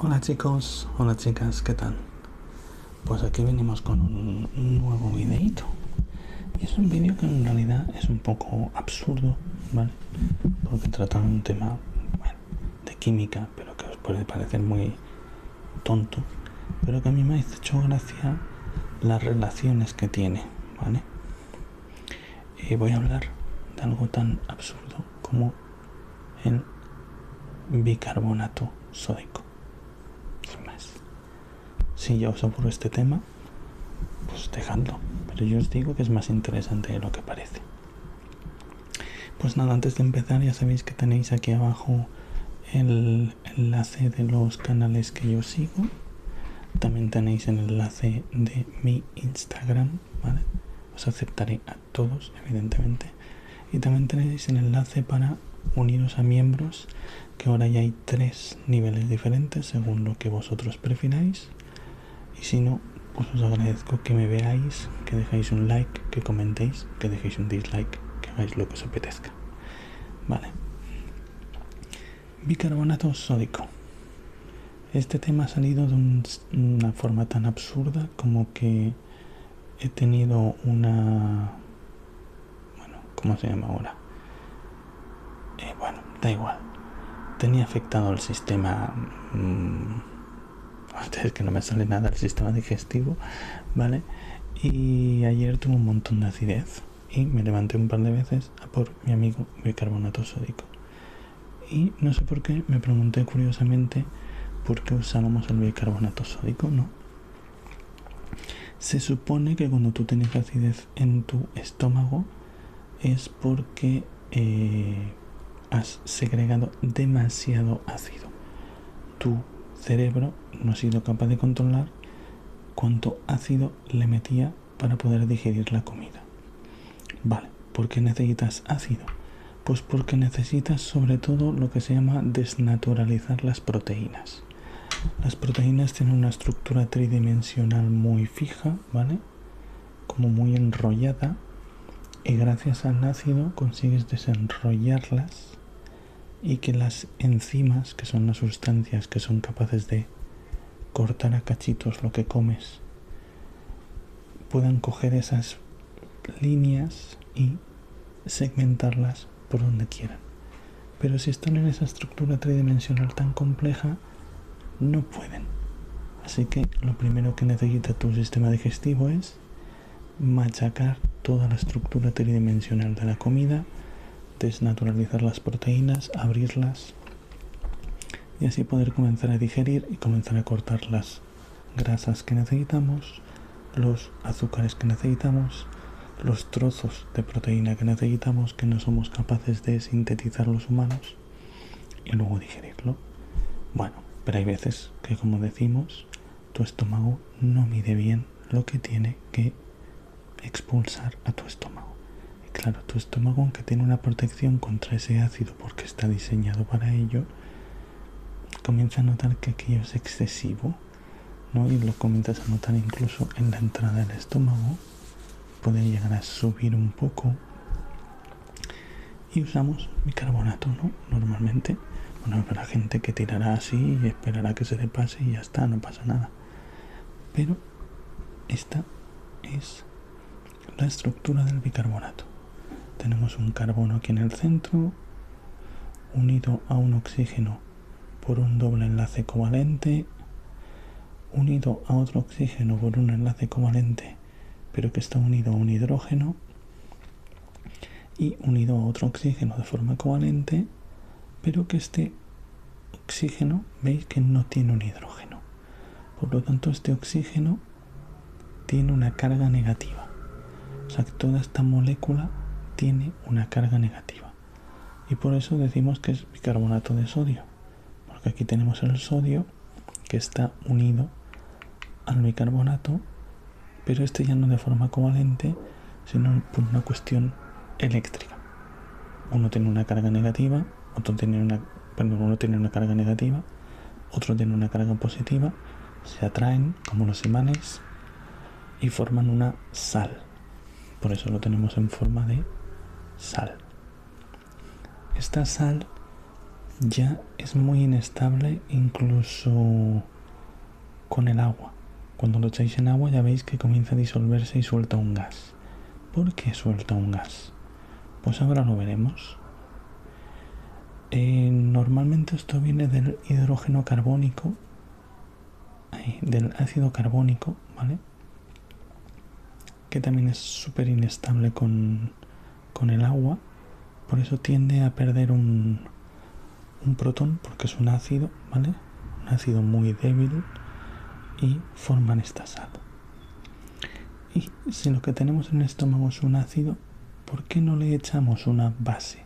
Hola chicos, hola chicas, ¿qué tal? Pues aquí venimos con un nuevo videito. Y es un vídeo que en realidad es un poco absurdo, ¿vale? Porque trata un tema, bueno, de química, pero que os puede parecer muy tonto, pero que a mí me ha hecho gracia las relaciones que tiene, ¿vale? Y voy a hablar de algo tan absurdo como el bicarbonato sódico. Sin más. Si ya os aburro este tema, pues dejadlo, pero yo os digo que es más interesante de lo que parece. Pues nada, antes de empezar ya sabéis que tenéis aquí abajo el enlace de los canales que yo sigo. También tenéis el enlace de mi Instagram, ¿vale? Os aceptaré a todos, evidentemente. Y también tenéis el enlace para uniros a miembros, que ahora ya hay 3 niveles diferentes según lo que vosotros prefiráis. Y si no, pues os agradezco que me veáis, que dejéis un like, que comentéis, que dejéis un dislike, que hagáis lo que os apetezca. Vale. Bicarbonato sódico. Este tema ha salido de una forma tan absurda como que he tenido una... Bueno, ¿cómo se llama ahora? Bueno, da igual. Tenía afectado el sistema... es que no me sale nada el sistema digestivo, ¿vale? Y ayer tuve un montón de acidez y me levanté un par de veces a por mi amigo bicarbonato sódico. Y no sé por qué, me pregunté curiosamente por qué usábamos el bicarbonato sódico, ¿no? Se supone que cuando tú tienes acidez en tu estómago es porque has segregado demasiado ácido. Tu cerebro no ha sido capaz de controlar cuánto ácido le metía para poder digerir la comida. Vale, ¿por qué necesitas ácido? Pues porque necesitas sobre todo lo que se llama desnaturalizar las proteínas. Las proteínas tienen una estructura tridimensional muy fija, ¿vale? Como muy enrollada, y gracias al ácido consigues desenrollarlas y que las enzimas, que son las sustancias que son capaces de cortar a cachitos lo que comes, puedan coger esas líneas y segmentarlas por donde quieran. Pero si están en esa estructura tridimensional tan compleja, no pueden. Así que lo primero que necesita tu sistema digestivo es machacar toda la estructura tridimensional de la comida, desnaturalizar las proteínas, abrirlas y así poder comenzar a digerir y comenzar a cortar las grasas que necesitamos, los azúcares que necesitamos, los trozos de proteína que necesitamos que no somos capaces de sintetizar los humanos y luego digerirlo. Bueno, pero hay veces que, como decimos, tu estómago no mide bien lo que tiene que expulsar a tu estómago. Y claro, tu estómago, aunque tiene una protección contra ese ácido porque está diseñado para ello, comienza a notar que aquello es excesivo, ¿no? Y lo comienzas a notar incluso en la entrada del estómago. Puede llegar a subir un poco. Y usamos bicarbonato, ¿no? Normalmente. Bueno, habrá gente que tirará así y esperará que se le pase y ya está, no pasa nada. Pero esta es la estructura del bicarbonato. Tenemos un carbono aquí en el centro, unido a un oxígeno por un doble enlace covalente, unido a otro oxígeno por un enlace covalente, pero que está unido a un hidrógeno, y unido a otro oxígeno de forma covalente, pero que este oxígeno, veis que no tiene un hidrógeno. Por lo tanto, este oxígeno tiene una carga negativa. O sea que toda esta molécula tiene una carga negativa. Y por eso decimos que es bicarbonato de sodio. Porque aquí tenemos el sodio que está unido al bicarbonato, pero este ya no de forma covalente, sino por una cuestión eléctrica. Uno tiene una carga negativa, uno tiene una carga negativa, otro tiene una carga positiva, se atraen como los imanes y forman una sal. Por eso lo tenemos en forma de sal. Esta sal ya es muy inestable incluso con el agua. Cuando lo echáis en agua ya veis que comienza a disolverse y suelta un gas. ¿Por qué suelta un gas? Pues ahora lo veremos. Normalmente esto viene del hidrógeno carbónico, del ácido carbónico, ¿vale? Que también es súper inestable con el agua, por eso tiende a perder un protón, porque es un ácido, ¿vale? Un ácido muy débil y forman esta sal. Y si lo que tenemos en el estómago es un ácido, ¿por qué no le echamos una base?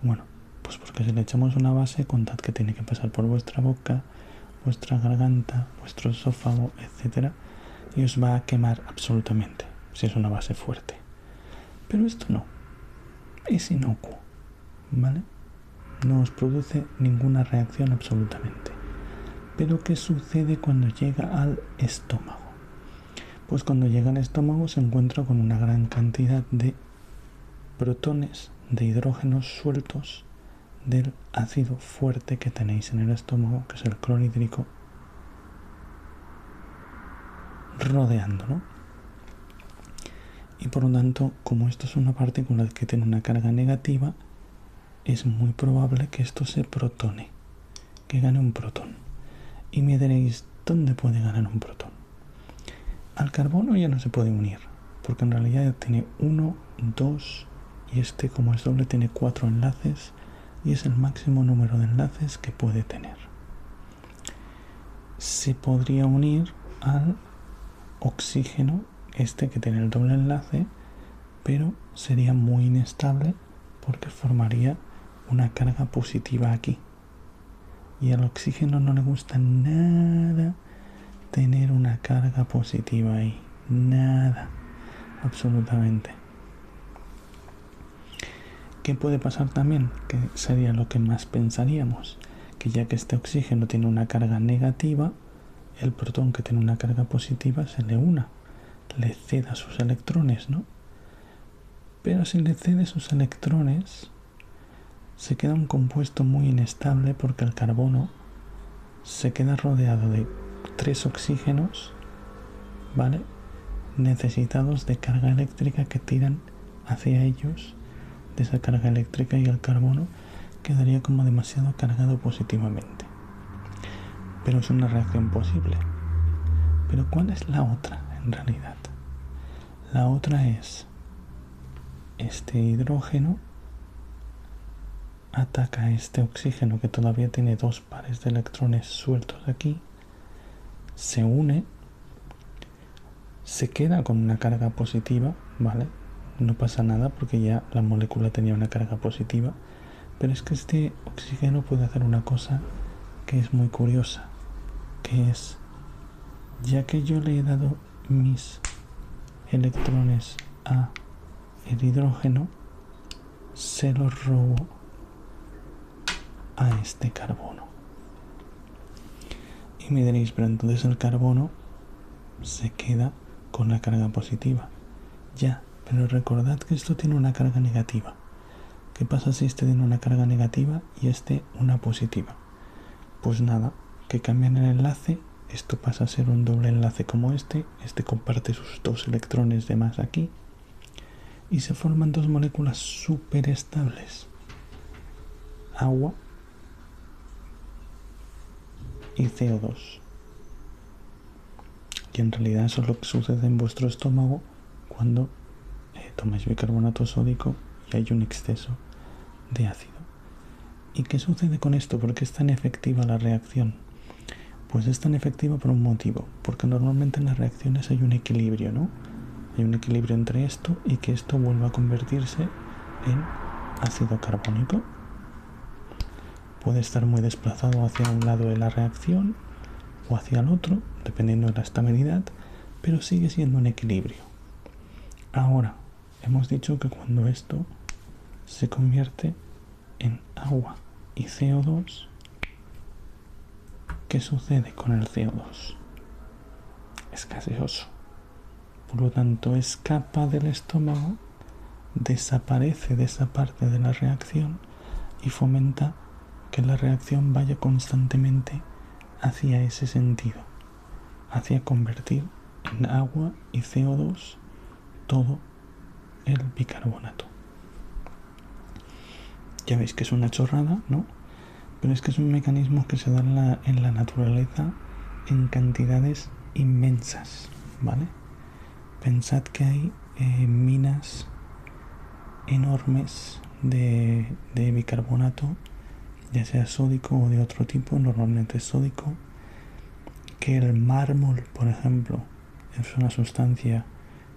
Bueno, pues porque si le echamos una base, contad que tiene que pasar por vuestra boca, vuestra garganta, vuestro esófago, etc. Y os va a quemar absolutamente, si es una base fuerte. Pero esto no, es inocuo, ¿vale? No os produce ninguna reacción absolutamente. Pero ¿qué sucede cuando llega al estómago? Pues cuando llega al estómago se encuentra con una gran cantidad de protones, de hidrógenos sueltos del ácido fuerte que tenéis en el estómago, que es el clorhídrico, rodeando, ¿no? Y por lo tanto, como esto es una partícula que tiene una carga negativa, es muy probable que esto se protone, que gane un protón. Y me diréis, ¿dónde puede ganar un protón? Al carbono ya no se puede unir, porque en realidad tiene 1, 2, y este, como es doble, tiene 4 enlaces, y es el máximo número de enlaces que puede tener. Se podría unir al oxígeno, este que tiene el doble enlace, pero sería muy inestable porque formaría una carga positiva aquí. Y al oxígeno no le gusta nada tener una carga positiva ahí. Nada. Absolutamente. ¿Qué puede pasar también? Que sería lo que más pensaríamos. Que ya que este oxígeno tiene una carga negativa, el protón que tiene una carga positiva se le una. Le ceda sus electrones, ¿no? Pero si le cede sus electrones, se queda un compuesto muy inestable porque el carbono se queda rodeado de 3 oxígenos, ¿vale? Necesitados de carga eléctrica que tiran hacia ellos de esa carga eléctrica, y el carbono quedaría como demasiado cargado positivamente. Pero es una reacción posible. Pero ¿cuál es la otra en realidad? La otra es este hidrógeno ataca a este oxígeno que todavía tiene 2 pares de electrones sueltos aquí, se une, se queda con una carga positiva, ¿vale? No pasa nada porque ya la molécula tenía una carga positiva, pero es que este oxígeno puede hacer una cosa que es muy curiosa, que es, ya que yo le he dado mis electrones a el hidrógeno, se los robo a este carbono. Y me diréis, pero entonces el carbono se queda con la carga positiva. Ya, pero recordad que esto tiene una carga negativa. ¿Qué pasa si este tiene una carga negativa y este una positiva? Pues nada, que cambian el enlace, esto pasa a ser un doble enlace como este comparte sus 2 electrones de más aquí, y se forman 2 moléculas súper estables, agua y CO2. Y en realidad eso es lo que sucede en vuestro estómago cuando tomáis bicarbonato sódico y hay un exceso de ácido. ¿Y qué sucede con esto? ¿Por qué es tan efectiva la reacción? Pues es tan efectiva por un motivo, porque normalmente en las reacciones hay un equilibrio, ¿no? Hay un equilibrio entre esto y que esto vuelva a convertirse en ácido carbónico. Puede estar muy desplazado hacia un lado de la reacción o hacia el otro, dependiendo de la estabilidad, pero sigue siendo un equilibrio. Ahora, hemos dicho que cuando esto se convierte en agua y CO2, ¿qué sucede con el CO2? Es gaseoso. Por lo tanto, escapa del estómago, desaparece de esa parte de la reacción y fomenta que la reacción vaya constantemente hacia ese sentido, hacia convertir en agua y CO2 todo el bicarbonato. Ya veis que es una chorrada, ¿no? Pero es que es un mecanismo que se da en la naturaleza en cantidades inmensas, ¿vale? Pensad que hay minas enormes de bicarbonato, ya sea sódico o de otro tipo, normalmente sódico, que el mármol, por ejemplo, es una sustancia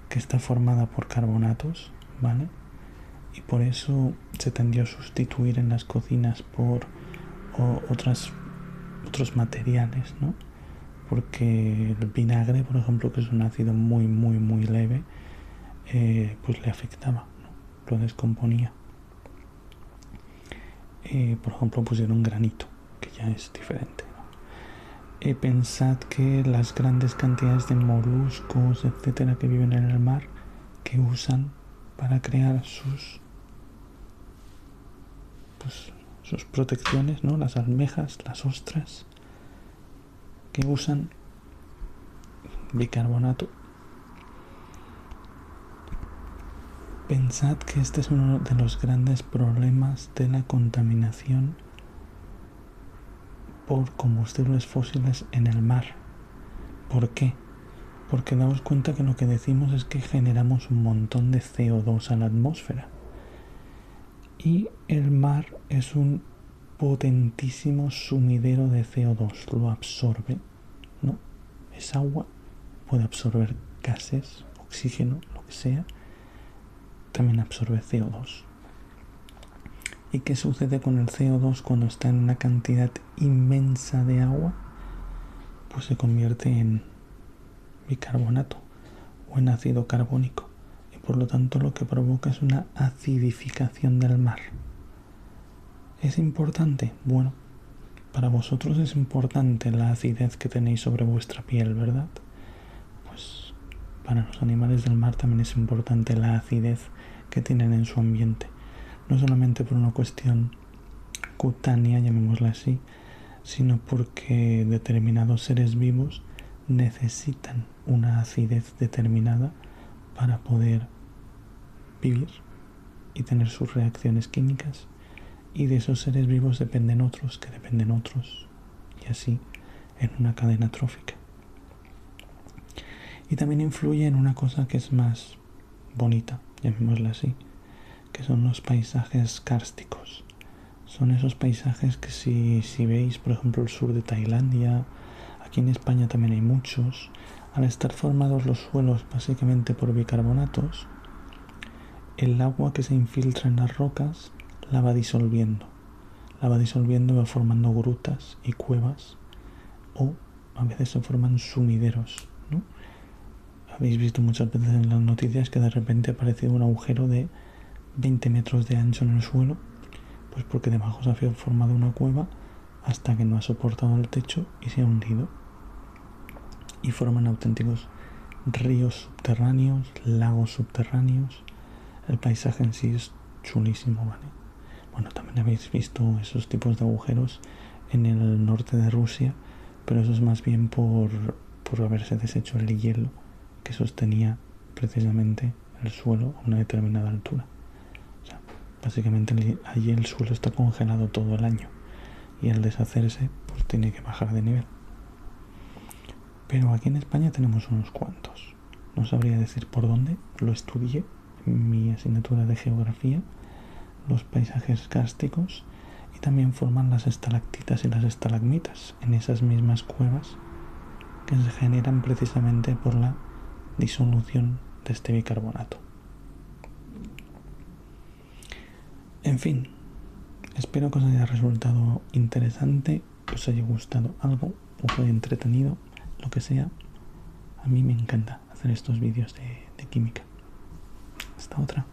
que está formada por carbonatos, ¿vale? Y por eso se tendió a sustituir en las cocinas por otros materiales, ¿no? Porque el vinagre, por ejemplo, que es un ácido muy leve, pues le afectaba, ¿no? Lo descomponía. Por ejemplo, pusieron granito, que ya es diferente, ¿no? Pensad que las grandes cantidades de moluscos, etcétera, que viven en el mar, que usan para crear sus protecciones, ¿no? Las almejas, las ostras, que usan bicarbonato. Pensad que este es uno de los grandes problemas de la contaminación por combustibles fósiles en el mar. ¿Por qué? Porque daos cuenta que lo que decimos es que generamos un montón de CO2 a la atmósfera. Y el mar es un potentísimo sumidero de CO2, lo absorbe, ¿no? Es agua, puede absorber gases, oxígeno, lo que sea, también absorbe CO2. ¿Y qué sucede con el CO2 cuando está en una cantidad inmensa de agua? Pues se convierte en bicarbonato o en ácido carbónico, y por lo tanto lo que provoca es una acidificación del mar. ¿Es importante? Bueno, para vosotros es importante la acidez que tenéis sobre vuestra piel, ¿verdad? Pues para los animales del mar también es importante la acidez que tienen en su ambiente. No solamente por una cuestión cutánea, llamémosla así, sino porque determinados seres vivos necesitan una acidez determinada para poder vivir y tener sus reacciones químicas. Y de esos seres vivos dependen otros, que dependen otros, y así en una cadena trófica. Y también influye en una cosa que es más bonita, llamémosla así, que son los paisajes kársticos. Son esos paisajes que si veis, por ejemplo, el sur de Tailandia, aquí en España también hay muchos, al estar formados los suelos básicamente por bicarbonatos, el agua que se infiltra en las rocas la va disolviendo y va formando grutas y cuevas, o a veces se forman sumideros, ¿no? Habéis visto muchas veces en las noticias que de repente ha aparecido un agujero de 20 metros de ancho en el suelo, pues porque debajo se ha formado una cueva hasta que no ha soportado el techo y se ha hundido, y forman auténticos ríos subterráneos, lagos subterráneos. El paisaje en sí es chulísimo, ¿vale? Bueno, también habéis visto esos tipos de agujeros en el norte de Rusia, pero eso es más bien por haberse deshecho el hielo que sostenía precisamente el suelo a una determinada altura. O sea, básicamente allí el suelo está congelado todo el año y al deshacerse pues tiene que bajar de nivel. Pero aquí en España tenemos unos cuantos. No sabría decir por dónde, lo estudié en mi asignatura de geografía, los paisajes kársticos, y también forman las estalactitas y las estalagmitas en esas mismas cuevas que se generan precisamente por la disolución de este bicarbonato. En fin, espero que os haya resultado interesante, que os haya gustado algo, os haya entretenido, lo que sea. A mí me encanta hacer estos vídeos de química. Hasta otra.